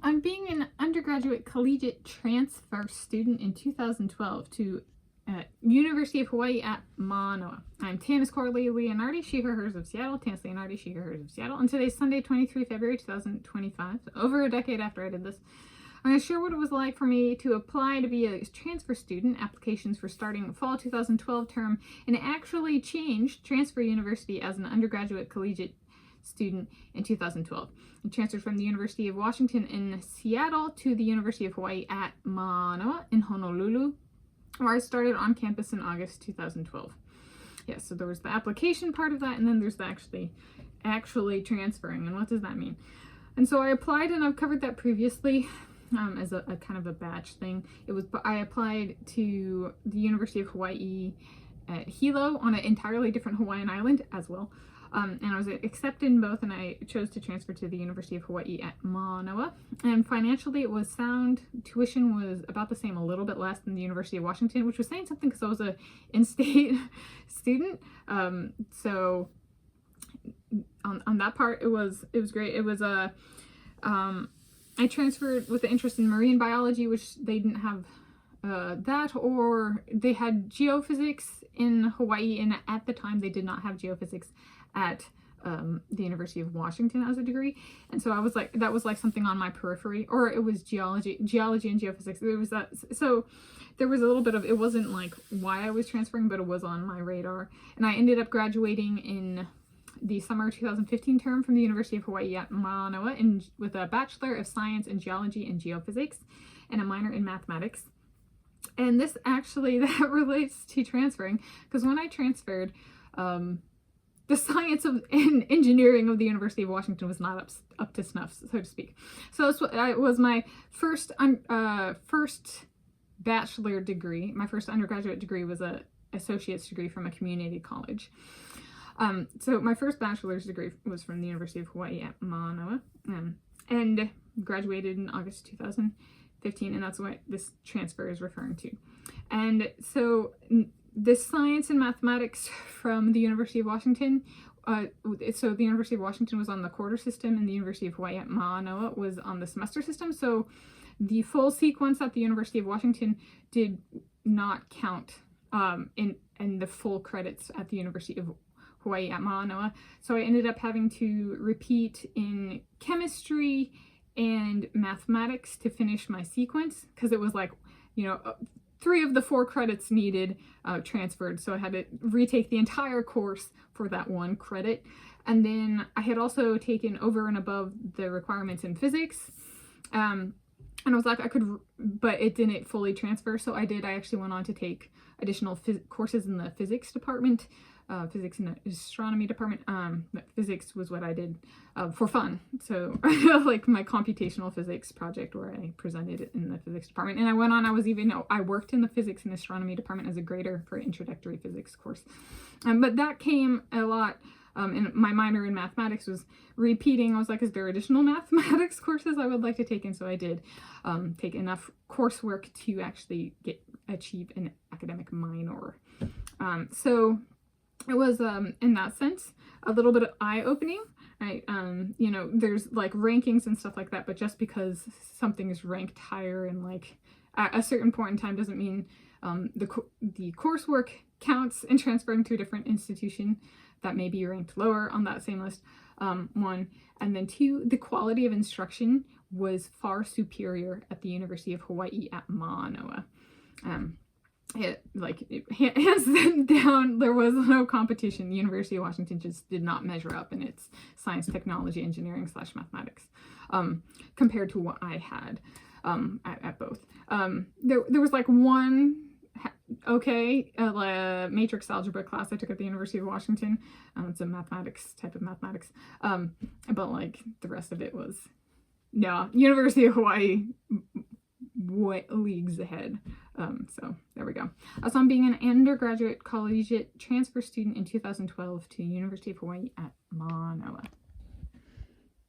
I'm being an undergraduate collegiate transfer student in 2012 to University of Hawaii at Mānoa. I'm Tanis Coralee Leonhardi, she, her, hers of Seattle. Tanis Leonhardi, she, her, hers of Seattle. And today's Sunday, 23 February 2025, so over a decade after I did this. I'm going to share what it was like for me to apply to be a transfer student, applications for starting fall 2012 term, and actually changed transfer university as an undergraduate collegiate student in 2012. I transferred from the University of Washington in Seattle to the University of Hawaii at Mānoa in Honolulu, where I started on campus in August 2012. Yeah, so there was the application part of that, and then there's the actually transferring, and what does that mean? And so I applied, and I've covered that previously as a kind of a batch thing. I applied to the University of Hawaii at Hilo on an entirely different Hawaiian island as well. And I was accepted in both, and I chose to transfer to the University of Hawaii at Mānoa. And financially, it was sound. Tuition was about the same, a little bit less than the University of Washington, which was saying something because I was a in-state student. So on that part, it was great. It was I transferred with the interest in marine biology, which they didn't have that, or they had geophysics in Hawaii, and at the time they did not have geophysics at the University of Washington as a degree. And so I was like, that was like something on my periphery, or it was geology and geophysics. There was that, so there was a little bit of, it wasn't like why I was transferring, but it was on my radar. And I ended up graduating in the summer 2015 term from the University of Hawaii at Mānoa with a Bachelor of Science in Geology and Geophysics and a minor in Mathematics. And this actually, that relates to transferring, because when I transferred, the science and engineering of the University of Washington was not up to snuff, so to speak. So it was my first bachelor degree. My first undergraduate degree was a associate's degree from a community college. So my first bachelor's degree was from the University of Hawaii at Mānoa, and graduated in August 2015, and that's what this transfer is referring to. And so the science and mathematics from the University of Washington, so the University of Washington was on the quarter system, and the University of Hawaii at Mānoa was on the semester system. So the full sequence at the University of Washington did not count in the full credits at the University of Hawaii at Mānoa. So I ended up having to repeat in chemistry and mathematics to finish my sequence, because it was like, 3 of the 4 credits needed transferred, so I had to retake the entire course for that 1 credit. And then I had also taken over and above the requirements in physics, and I was like, I could, but it didn't fully transfer, so I actually went on to take additional courses in the physics department, physics and astronomy department. But physics was what I did for fun. So like my computational physics project where I presented it in the physics department. And I went on, I worked in the physics and astronomy department as a grader for an introductory physics course. But that came a lot, and my minor in mathematics was repeating. I was like, is there additional mathematics courses I would like to take? And so I did take enough coursework to actually achieve an academic minor. So it was, in that sense, a little bit eye-opening. There's like rankings and stuff like that, but just because something is ranked higher and like at a certain point in time doesn't mean the coursework counts in transferring to a different institution that may be ranked lower on that same list, 1. And then 2, the quality of instruction was far superior at the University of Hawaii at Mānoa. Hands down, there was no competition. The University of Washington just did not measure up in its science, technology, engineering / mathematics compared to what I had at both. There was like one matrix algebra class I took at the University of Washington. It's a type of mathematics, but like the rest of it was, no, University of Hawaii leagues ahead. So there we go. So I'm being an undergraduate collegiate transfer student in 2012 to University of Hawaii at Mānoa.